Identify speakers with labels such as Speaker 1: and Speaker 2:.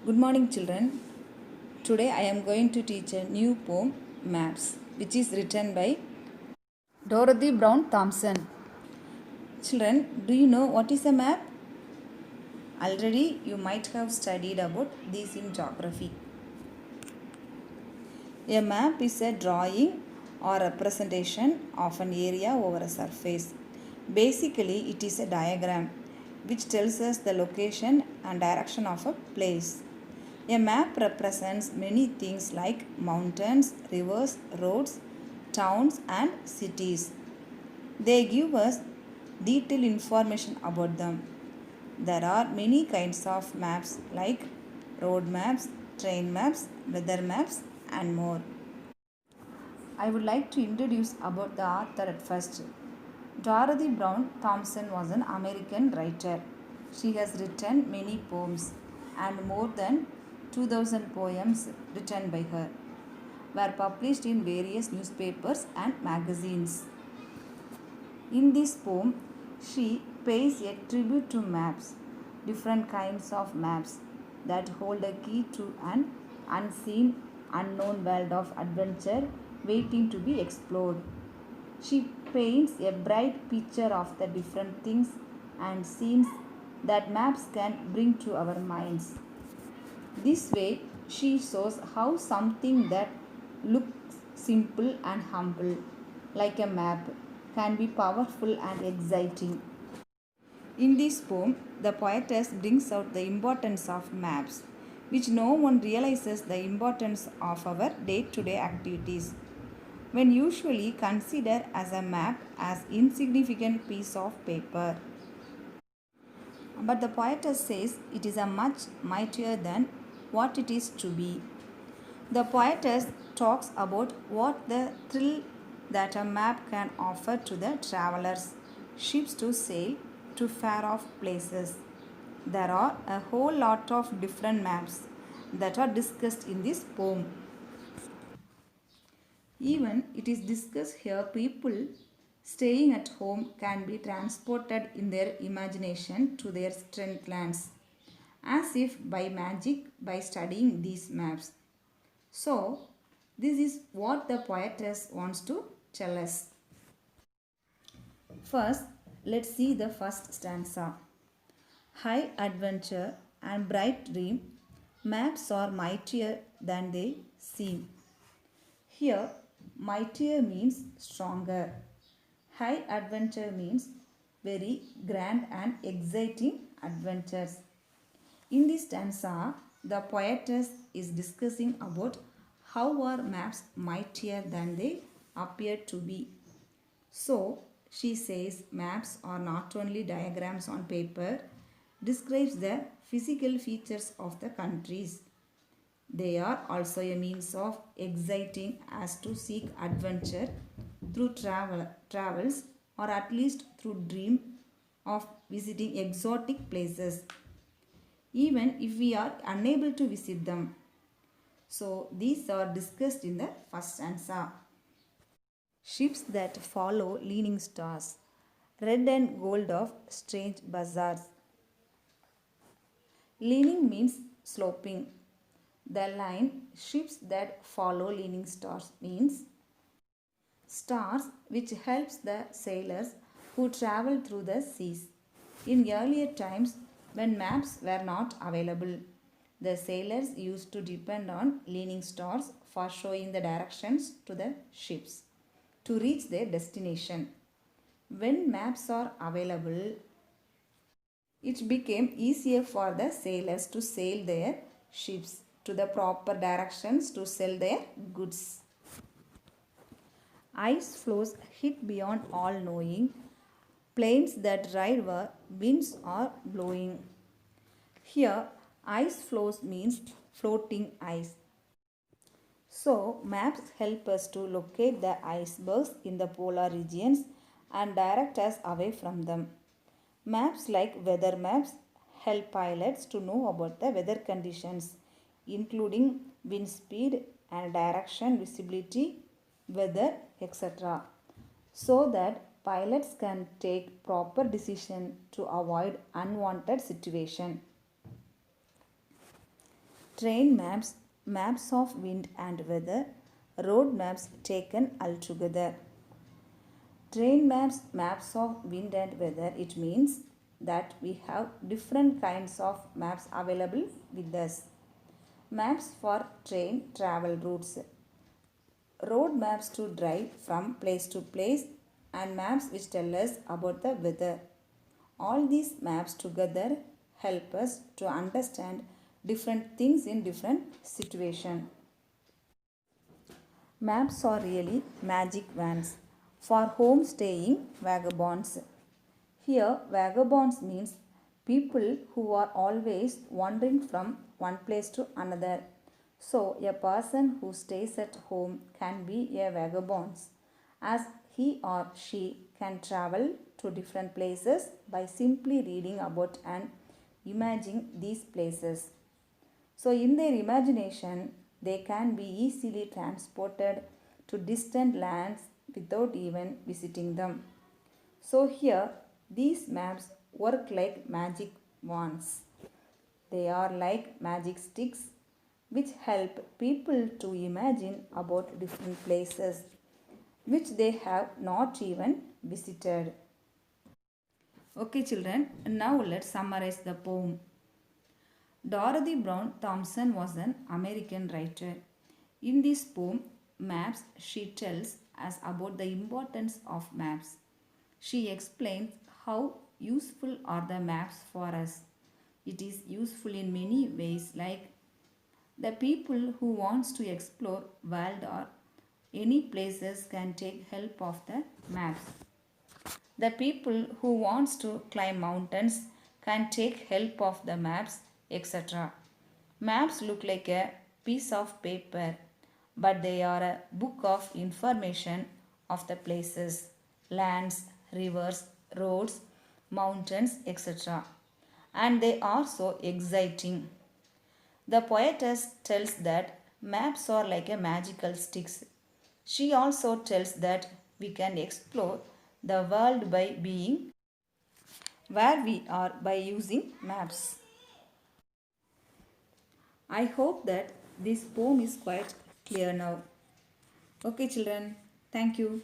Speaker 1: Good morning, children. Today I am going to teach a new poem, Maps, which is written by Dorothy Brown Thompson. Children, do you know what is a map? Already you might have studied about this in geography. A map is a drawing or representation of an area over a surface. Basically, it is a diagram which tells us the location and direction of a place. A map represents many things like mountains, rivers, roads, towns, and cities. They give us detailed information about them. There are many kinds of maps like road maps, train maps, weather maps, and more. I would like to introduce about the author at first. Dorothy Brown Thompson was an American writer. She has written many poems and more than 2000 poems written by her were published in various newspapers and magazines. In this poem, she pays a tribute to maps, different kinds of maps that hold a key to an unseen, unknown world of adventure waiting to be explored. She paints a bright picture of the different things and scenes that maps can bring to our minds. This way, she shows how something that looks simple and humble, like a map, can be powerful and exciting. In this poem, the poetess brings out the importance of maps, which no one realizes the importance of our day to day activities. When usually considered as a map as insignificant piece of paper. But the poetess says it is a much mightier than what it is to be. The poetess talks about what the thrill that a map can offer to the travelers, ships to sail to far off places. There are a whole lot of different maps that are discussed in this poem. Even it is discussed here, people staying at home can be transported in their imagination to their strange lands, as if by magic by studying these maps. So, this is what the poetess wants to tell us. First, let's see the first stanza. High adventure and bright dream, maps are mightier than they seem. Here, mightier means stronger. High adventure means very grand and exciting adventures. In this stanza, the poetess is discussing about how are maps mightier than they appear to be. So, she says maps are not only diagrams on paper, describes the physical features of the countries. They are also a means of exciting us to seek adventure through travels or at least through dream of visiting exotic places even if we are unable to visit them. So these are discussed in the first stanza. Ships that follow leaning stars, red and gold of strange bazaars. Leaning means sloping. The line ships that follow leaning stars means stars which helps the sailors who travel through the seas. In earlier times when maps were not available, the sailors used to depend on leaning stars for showing the directions to the ships to reach their destination. When maps are available, it became easier for the sailors to sail their ships to the proper directions to sell their goods. Ice floes hit beyond all knowing, planes that ride where winds are blowing. Here, ice floes means floating ice. So, maps help us to locate the icebergs in the polar regions and direct us away from them. Maps like weather maps help pilots to know about the weather conditions, including wind speed and direction, visibility, weather, etc., so that pilots can take proper decision to avoid unwanted situation. Train maps, maps of wind and weather, road maps taken altogether. Train maps, maps of wind and weather, it means that we have different kinds of maps available with us. Maps for train travel routes, road maps to drive from place to place, and maps which tell us about the weather. All these maps together help us to understand different things in different situations. Maps are really magic vans for home staying vagabonds. Here, vagabonds means people who are always wandering from one place to another. So, a person who stays at home can be a vagabond, as he or she can travel to different places by simply reading about and imagining these places. So, in their imagination, they can be easily transported to distant lands without even visiting them. So, here these maps work like magic wands. They are like magic sticks which help people to imagine about different places which they have not even visited. Okay, children, now let's summarize the poem. Dorothy Brown Thompson was an American writer. In this poem, Maps, she tells us about the importance of maps. She explains how useful are the maps for us. It is useful in many ways, like the people who wants to explore world or any places can take help of the maps. The people who wants to climb mountains can take help of the maps, etc. Maps look like a piece of paper, but they are a book of information of the places, lands, rivers, roads, mountains, etc. And they are so exciting. The poetess tells that maps are like a magical sticks. She also tells that we can explore the world by being where we are by using maps. I hope that this poem is quite clear now. Okay, children, thank you.